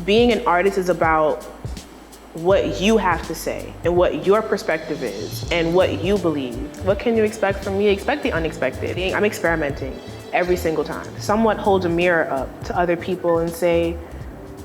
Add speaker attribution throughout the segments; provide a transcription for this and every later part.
Speaker 1: being an artist is about what you have to say and what your perspective is and what you believe. What can you expect from me? Expect the unexpected. I'm experimenting every single time. Somewhat hold a mirror up to other people and say,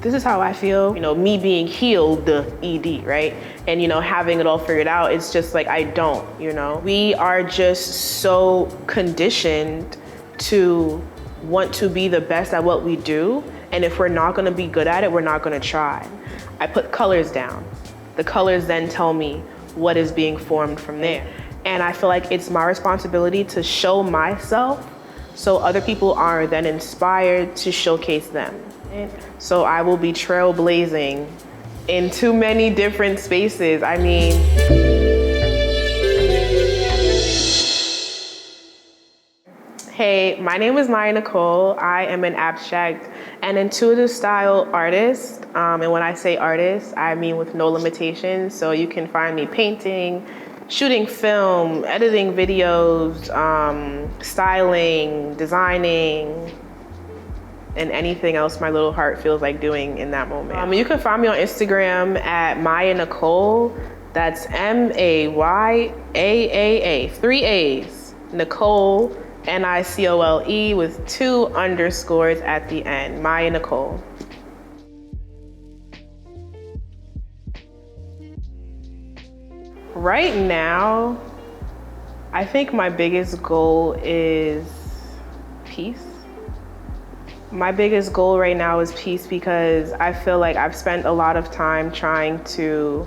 Speaker 1: this is how I feel. You know, me being healed, the ED, right? And, you know, having it all figured out, it's just like, I don't, you know? We are just so conditioned to want to be the best at what we do. And if we're not gonna be good at it, we're not gonna try. I put colors down. The colors then tell me what is being formed from there. And I feel like it's my responsibility to show myself so other people are then inspired to showcase them. So I will be trailblazing in too many different spaces. I mean, hey, my name is Maya Nicole. I am an abstract and intuitive style artist. And when I say artist, I mean with no limitations. So you can find me painting, shooting film, editing videos, styling, designing, and anything else my little heart feels like doing in that moment. You can find me on Instagram at Maya Nicole. That's MAYAAA, 3 A's, Nicole, NICOLE with 2 underscores at the end, Maya Nicole. Right now, I think my biggest goal is peace. My biggest goal right now is peace because I feel like I've spent a lot of time trying to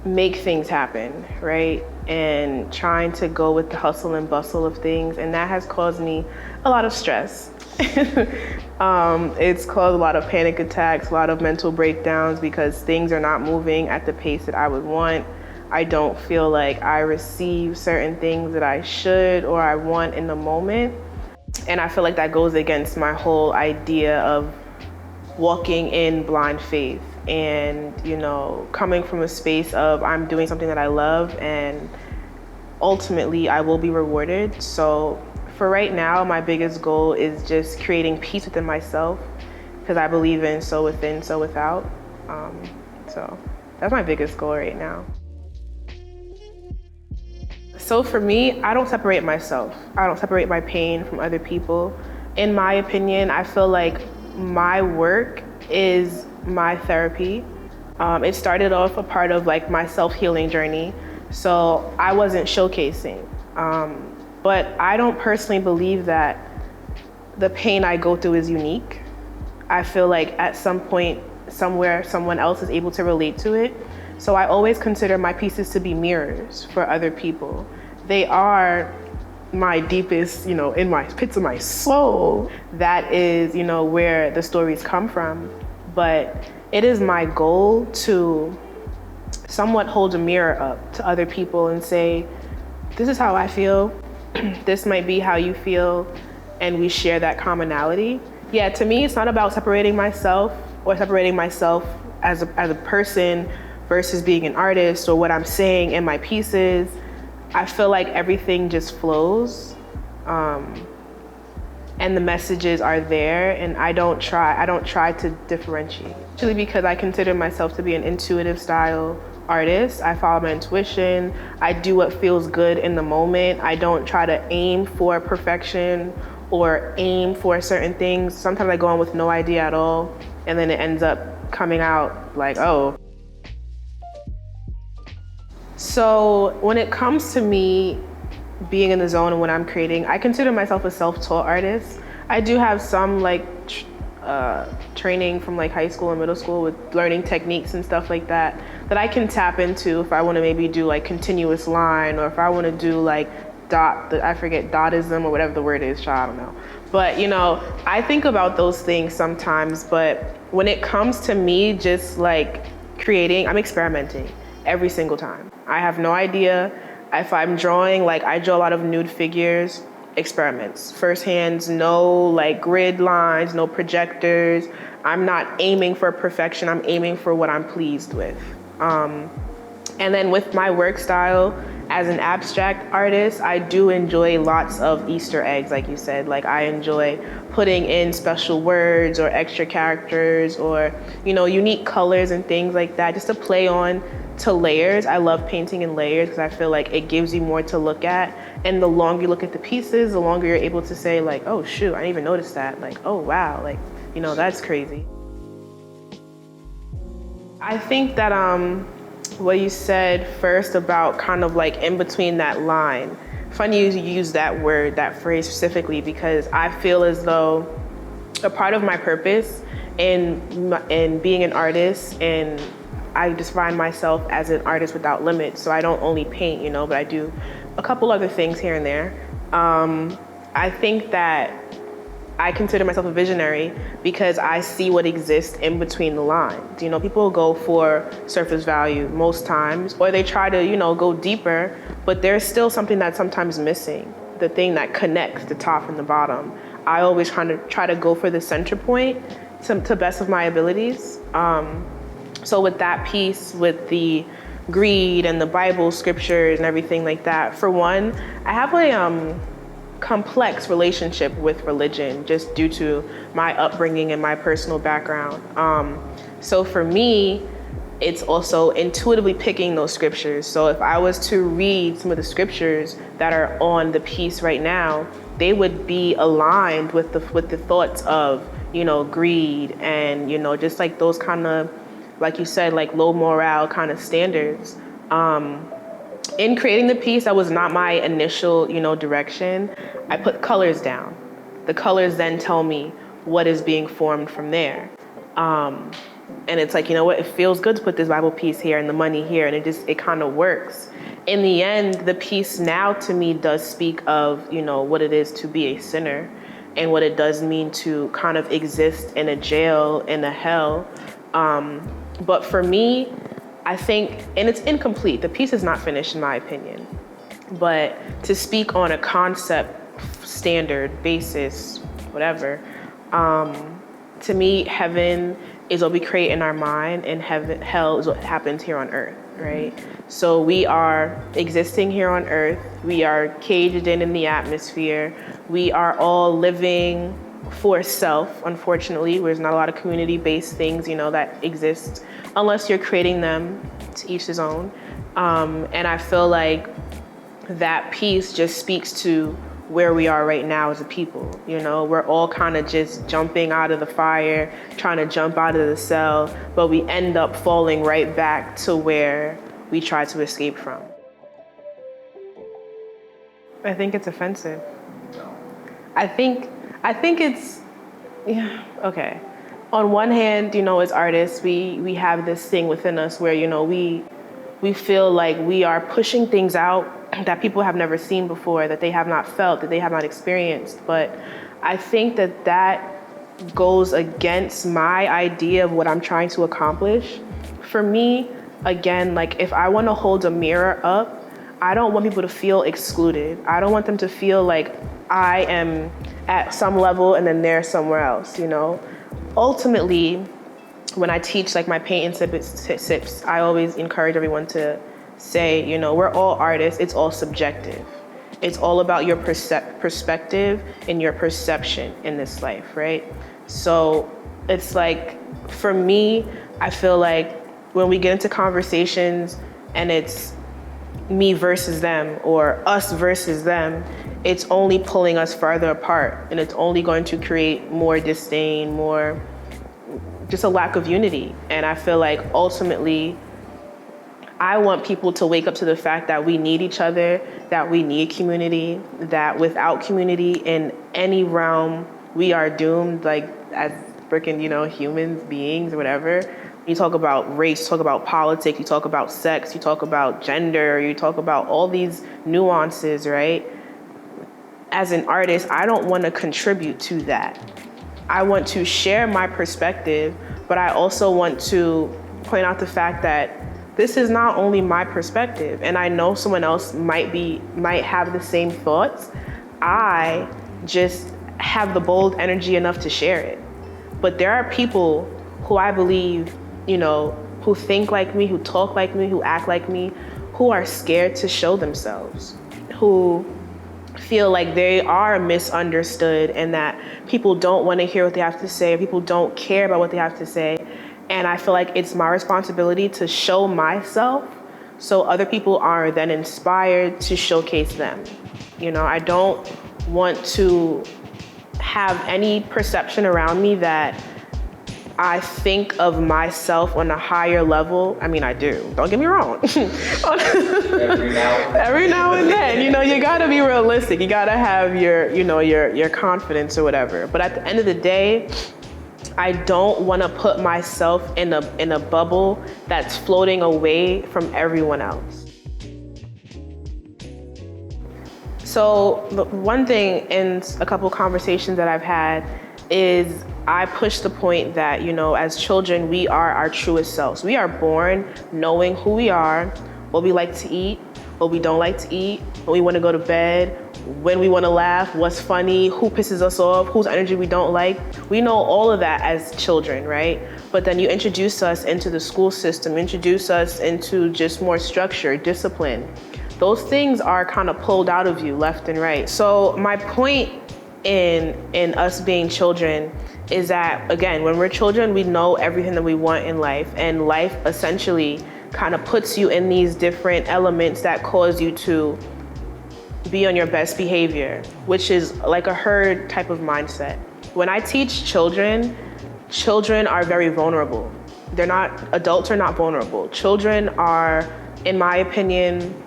Speaker 1: make things happen, right? And trying to go with the hustle and bustle of things. And that has caused me a lot of stress. It's caused a lot of panic attacks, a lot of mental breakdowns because things are not moving at the pace that I would want. I don't feel like I receive certain things that I should or I want in the moment. And I feel like that goes against my whole idea of walking in blind faith and, you know, coming from a space of I'm doing something that I love and ultimately I will be rewarded. So for right now, my biggest goal is just creating peace within myself because I believe in so within, so without. So that's my biggest goal right now. So for me, I don't separate myself. I don't separate my pain from other people. In my opinion, I feel like my work is my therapy. It started off a part of like my self-healing journey. So I wasn't showcasing. But I don't personally believe that the pain I go through is unique. I feel like at some point, somewhere, someone else is able to relate to it. So I always consider my pieces to be mirrors for other people. They are my deepest, you know, in my pits of my soul. That is, you know, where the stories come from. But it is my goal to somewhat hold a mirror up to other people and say, this is how I feel. This might be how you feel. And we share that commonality. Yeah, to me, it's not about separating myself or separating myself as a person versus being an artist or what I'm saying in my pieces. I feel like everything just flows, and the messages are there, and I don't try to differentiate. Actually, because I consider myself to be an intuitive style artist. I follow my intuition. I do what feels good in the moment. I don't try to aim for perfection or aim for certain things. Sometimes I go on with no idea at all, and then it ends up coming out like, oh. So when it comes to me being in the zone and when I'm creating, I consider myself a self-taught artist. I do have some like training from like high school and middle school with learning techniques and stuff like that I can tap into if I want to maybe do like continuous line or if I want to do like I forget dottism or whatever the word is, I don't know. But you know, I think about those things sometimes, but when it comes to me just like creating, I'm experimenting every single time. I have no idea. If I'm drawing, like I draw a lot of nude figures, experiments. First hands, no like grid lines, no projectors. I'm not aiming for perfection, I'm aiming for what I'm pleased with. And then with my work style, As an abstract artist, I do enjoy lots of Easter eggs, like you said. Like I enjoy putting in special words or extra characters or, unique colors and things like that, just to play on to layers. I love painting in layers because I feel like it gives you more to look at. And the longer you look at the pieces, the longer you're able to say like, oh shoot, I didn't even notice that. Like, oh wow, like, that's crazy. I think that what you said first about kind of like in between that line, funny you use that word, that phrase specifically, because I feel as though a part of my purpose in being an artist, and I define myself as an artist without limits. So I don't only paint, but I do a couple other things here and there. I think that I consider myself a visionary because I see what exists in between the lines. People go for surface value most times, or they try to, go deeper, but there's still something that's sometimes missing, the thing that connects the top and the bottom. I always try to go for the center point to best of my abilities. So with that piece, with the greed and the Bible scriptures and everything like that, for one, I have a complex relationship with religion just due to my upbringing and my personal background. So for me, it's also intuitively picking those scriptures. So if I was to read some of the scriptures that are on the piece right now, they would be aligned with the thoughts of, greed and, just like those kind of, like you said, like low morale kind of standards. In creating the piece, that was not my initial, direction. I put colors down. The colors then tell me what is being formed from there. And it's like, it feels good to put this Bible piece here and the money here, and it kind of works. In the end, the piece now to me does speak of, what it is to be a sinner and what it does mean to kind of exist in a jail, in a hell. But for me, I think, and it's incomplete, the piece is not finished in my opinion, but to speak on a concept, standard, basis, whatever, to me, heaven is what we create in our mind, and hell is what happens here on earth, right? So we are existing here on earth, we are caged in the atmosphere, we are all living for self, unfortunately. There's not a lot of community-based things, that exist unless you're creating them, to each his own. And I feel like that piece just speaks to where we are right now as a people. We're all kind of just jumping out of the fire, trying to jump out of the cell, but we end up falling right back to where we tried to escape from. I think it's offensive. I think it's, yeah, okay. On one hand, as artists, we have this thing within us where, we feel like we are pushing things out that people have never seen before, that they have not felt, that they have not experienced. But I think that goes against my idea of what I'm trying to accomplish. For me, again, like if I want to hold a mirror up, I don't want people to feel excluded. I don't want them to feel like I am at some level and then they're somewhere else, Ultimately, when I teach like my paint and sips, I always encourage everyone to say, we're all artists, it's all subjective. It's all about your perspective and your perception in this life, right? So it's like, for me, I feel like when we get into conversations and it's me versus them or us versus them, it's only pulling us farther apart, and it's only going to create more disdain, more just a lack of unity. And I feel like ultimately, I want people to wake up to the fact that we need each other, that we need community, that without community in any realm, we are doomed, like as freaking, humans, beings, or whatever. You talk about race, you talk about politics, you talk about sex, you talk about gender, you talk about all these nuances, right? As an artist, I don't want to contribute to that. I want to share my perspective, but I also want to point out the fact that this is not only my perspective, and I know someone else might have the same thoughts. I just have the bold energy enough to share it. But there are people who I believe, who think like me, who talk like me, who act like me, who are scared to show themselves, who feel like they are misunderstood and that people don't want to hear what they have to say, or people don't care about what they have to say. And I feel like it's my responsibility to show myself so other people are then inspired to showcase them. You know, I don't want to have any perception around me that I think of myself on a higher level. I mean, I do. Don't get me wrong. Every now and then, you know, you gotta be realistic. You gotta have your, you know, your confidence or whatever. But at the end of the day, I don't want to put myself in a bubble that's floating away from everyone else. So the one thing in a couple conversations that I've had is I push the point that, you know, as children, we are our truest selves. We are born knowing who we are, what we like to eat, what we don't like to eat, when we want to go to bed, when we want to laugh, what's funny, who pisses us off, whose energy we don't like. We know all of that as children, right? But then you introduce us into the school system, introduce us into just more structure, discipline. Those things are kind of pulled out of you left and right. So my point in us being children is that, again, when we're children, we know everything that we want in life, and life essentially kind of puts you in these different elements that cause you to be on your best behavior, which is like a herd type of mindset. When I teach children, children are very vulnerable. Adults are not vulnerable. Children are, in my opinion,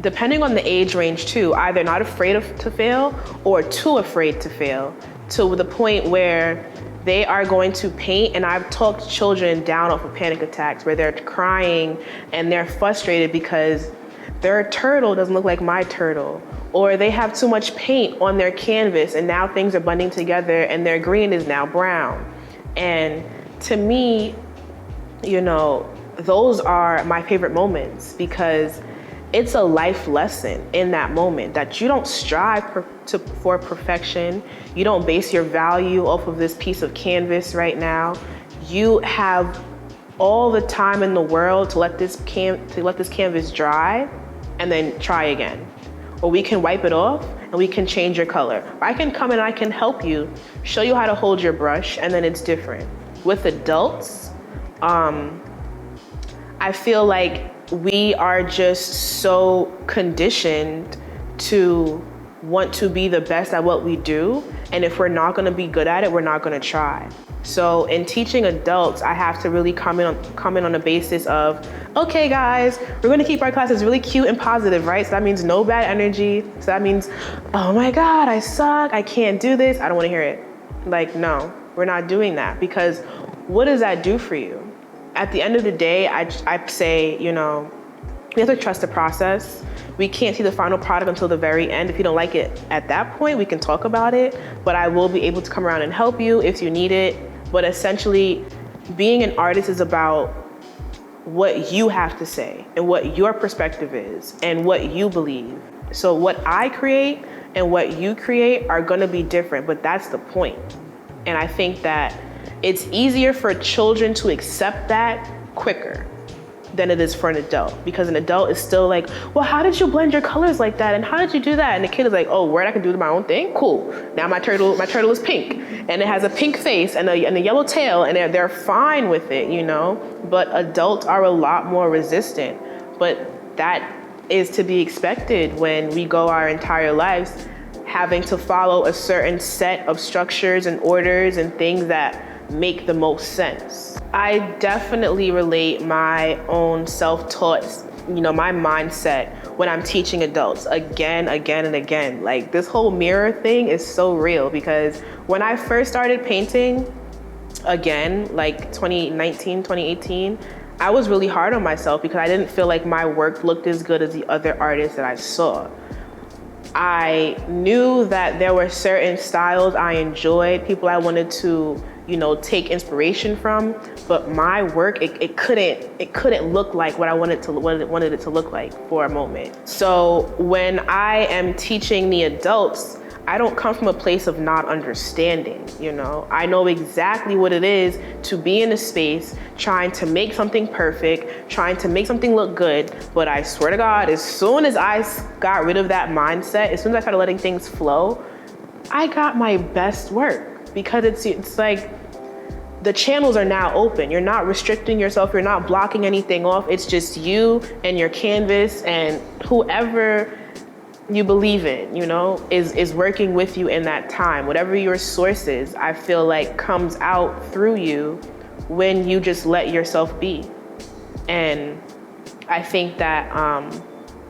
Speaker 1: depending on the age range too, either not afraid to fail or too afraid to fail, to the point where they are going to paint. And I've talked children down off of panic attacks where they're crying and they're frustrated because their turtle doesn't look like my turtle, or they have too much paint on their canvas and now things are blending together and their green is now brown. And to me, you know, those are my favorite moments, because it's a life lesson in that moment that you don't strive for perfection. You don't base your value off of this piece of canvas right now. You have all the time in the world to let this canvas dry and then try again. Or we can wipe it off and we can change your color. Or I can come in and I can help you, show you how to hold your brush, and then it's different. With adults, I feel like we are just so conditioned to want to be the best at what we do. And if we're not gonna be good at it, we're not gonna try. So in teaching adults, I have to really come in on the basis of, okay guys, we're gonna keep our classes really cute and positive, right? So that means no bad energy. So that means, oh my God, I suck, I can't do this, I don't wanna hear it. Like, no, we're not doing that, because what does that do for you? At the end of the day, I say, you know, we have to trust the process. We can't see the final product until the very end. If you don't like it at that point, we can talk about it, but I will be able to come around and help you if you need it. But essentially, being an artist is about what you have to say and what your perspective is and what you believe. So what I create and what you create are gonna be different, but that's the point. And I think that it's easier for children to accept that quicker than it is for an adult, because an adult is still like, well, how did you blend your colors like that? And how did you do that? And the kid is like, oh, word, I can do my own thing? Cool. Now my turtle is pink and it has a pink face and a yellow tail, and they're fine with it, you know? But adults are a lot more resistant. But that is to be expected when we go our entire lives having to follow a certain set of structures and orders and things that make the most sense. I definitely relate my own self-taught, you know, my mindset when I'm teaching adults again and again. Like, this whole mirror thing is so real, because when I first started painting, again, like 2019, 2018, I was really hard on myself because I didn't feel like my work looked as good as the other artists that I saw. I knew that there were certain styles I enjoyed, people I wanted to, you know, take inspiration from, but my work, it couldn't look like what I wanted it to look like for a moment. So when I am teaching the adults, I don't come from a place of not understanding, you know? I know exactly what it is to be in a space trying to make something perfect, trying to make something look good, but I swear to God, as soon as I got rid of that mindset, as soon as I started letting things flow, I got my best work, because it's like the channels are now open. You're not restricting yourself, you're not blocking anything off. It's just you and your canvas, and whoever you believe in, you know, is working with you in that time. Whatever your source is, I feel like comes out through you when you just let yourself be. And I think that,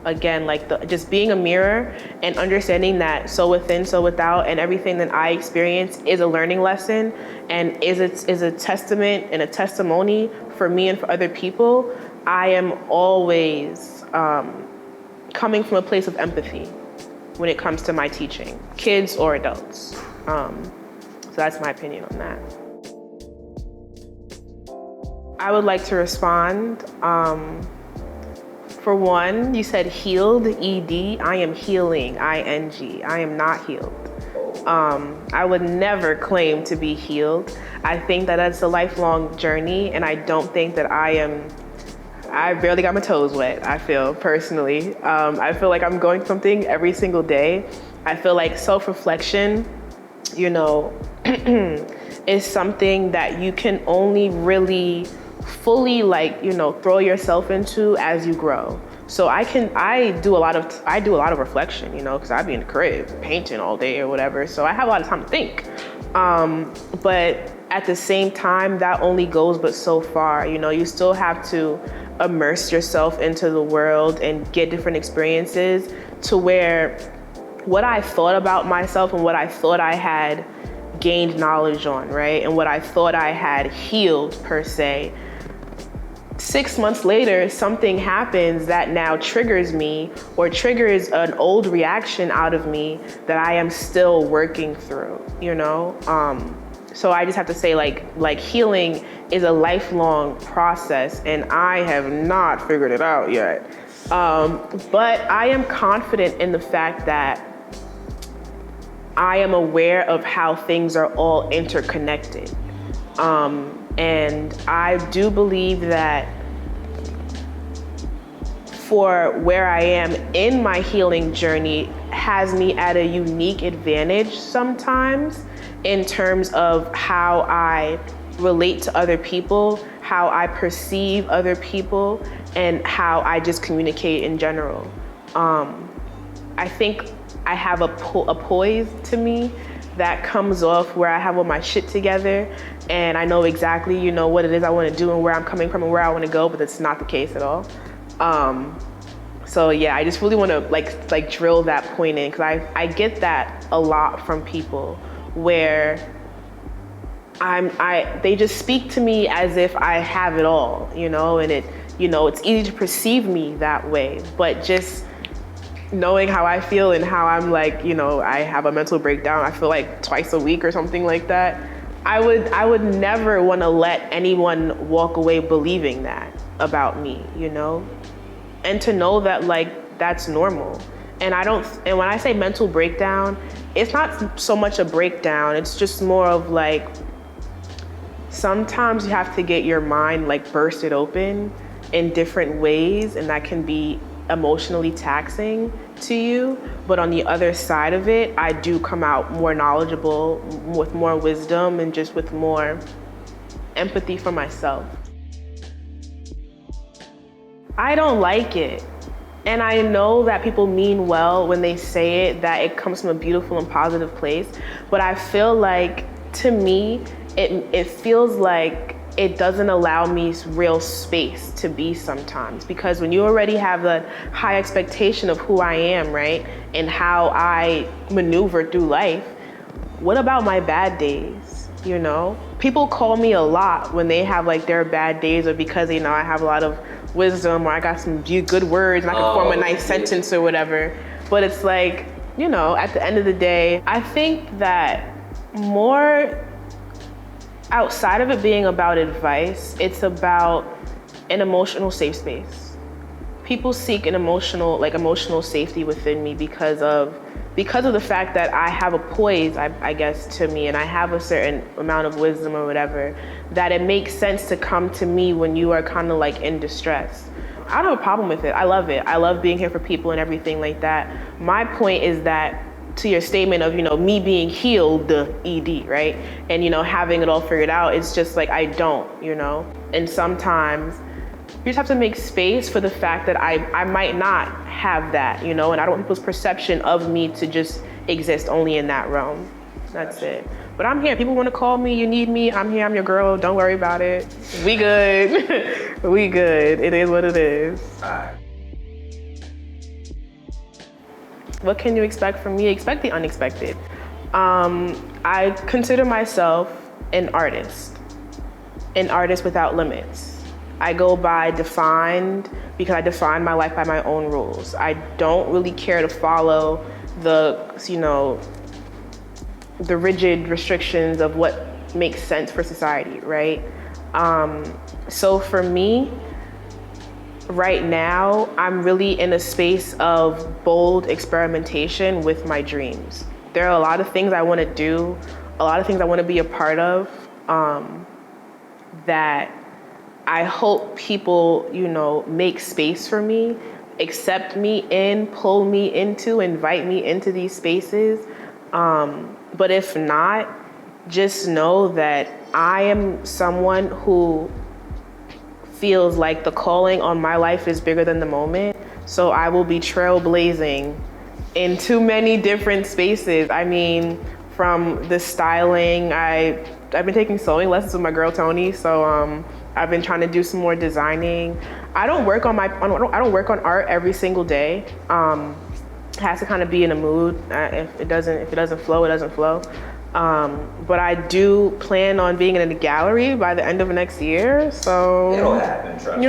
Speaker 1: again, like just being a mirror and understanding that so within, so without, and everything that I experience is a learning lesson and is a testament and a testimony for me and for other people. I am always, coming from a place of empathy when it comes to my teaching, kids or adults. So that's my opinion on that. I would like to respond. For one, you said healed, ED. I am healing, ING. I am not healed. I would never claim to be healed. I think that that's a lifelong journey, and I don't think that I barely got my toes wet, I feel, personally. I feel like I'm going through something every single day. I feel like self-reflection, you know, is something that you can only really fully, like, you know, throw yourself into as you grow. So I do a lot of reflection, you know, because I'd be in the crib painting all day or whatever. So I have a lot of time to think. But at the same time, that only goes but so far. You know, you still have to immerse yourself into the world and get different experiences to where what I thought about myself and what I thought I had gained knowledge on, right? And what I thought I had healed per se, 6 months later, something happens that now triggers me or triggers an old reaction out of me that I am still working through, you know? So I just have to say, like healing is a lifelong process, and I have not figured it out yet. But I am confident in the fact that I am aware of how things are all interconnected. And I do believe that for where I am in my healing journey has me at a unique advantage sometimes in terms of how I relate to other people, how I perceive other people, and how I just communicate in general. I think I have a poise to me that comes off where I have all my shit together and I know exactly, you know, what it is I want to do and where I'm coming from and where I want to go, but that's not the case at all. So yeah, I just really want to like drill that point in, because I get that a lot from people where they just speak to me as if I have it all, you know, and it's easy to perceive me that way, but just knowing how I feel and how I'm like, you know, I have a mental breakdown, I feel like twice a week or something like that. I would never want to let anyone walk away believing that about me, you know? And to know that like that's normal. And when I say mental breakdown, it's not so much a breakdown, it's just more of like, sometimes you have to get your mind like bursted open in different ways, and that can be emotionally taxing to you. But on the other side of it, I do come out more knowledgeable, with more wisdom, and just with more empathy for myself. I don't like it. And I know that people mean well when they say it, that it comes from a beautiful and positive place. But I feel like, to me, it feels like it doesn't allow me real space to be sometimes. Because when you already have the high expectation of who I am, right? And how I maneuver through life, what about my bad days, you know? People call me a lot when they have like their bad days, or because, you know, I have a lot of wisdom, or I got some good words and I can form a nice sentence or whatever. But it's like, you know, at the end of the day, I think that more outside of it being about advice, it's about an emotional safe space. People seek an emotional safety within me because of because of the fact that I have a poise, I guess, to me, and I have a certain amount of wisdom or whatever, that it makes sense to come to me when you are kind of like in distress. I don't have a problem with it. I love it. I love being here for people and everything like that. My point is that, to your statement of, me being healed, the ED, right? And, having it all figured out, it's just like, I don't, And sometimes you just have to make space for the fact that I might not have that, and I don't want people's perception of me to just exist only in that realm. That's it. But I'm here. People want to call me, you need me, I'm here, I'm your girl, don't worry about it. We good. We good. It is what it is.
Speaker 2: All right.
Speaker 1: What can you expect from me? Expect the unexpected. I consider myself an artist without limits. I go by defined because I define my life by my own rules. I don't really care to follow the rigid restrictions of what makes sense for society, right? So for me, right now, I'm really in a space of bold experimentation with my dreams. There are a lot of things I want to do, a lot of things I want to be a part of, that I hope people, make space for me, accept me in, pull me into, invite me into these spaces. But if not, just know that I am someone who feels like the calling on my life is bigger than the moment. So I will be trailblazing in too many different spaces. I mean, from the styling, I've been taking sewing lessons with my girl Tony, so I've been trying to do some more designing. I don't work on art every single day. It has to kind of be in a mood. If it doesn't flow, it doesn't flow. But I do plan on being in a gallery by the end of next year. So
Speaker 2: it'll happen, trust me.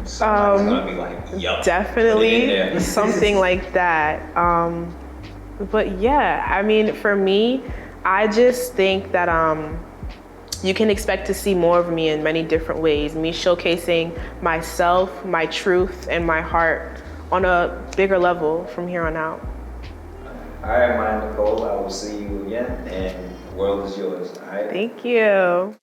Speaker 2: Somebody's gonna be like, yup.
Speaker 1: Definitely something like that. But yeah, I mean, for me, I just think that you can expect to see more of me in many different ways. Me showcasing myself, my truth, and my heart on a bigger level from here on out.
Speaker 2: All right, Maya Nicole, I will see you again, and the world is yours, all right?
Speaker 1: Thank you.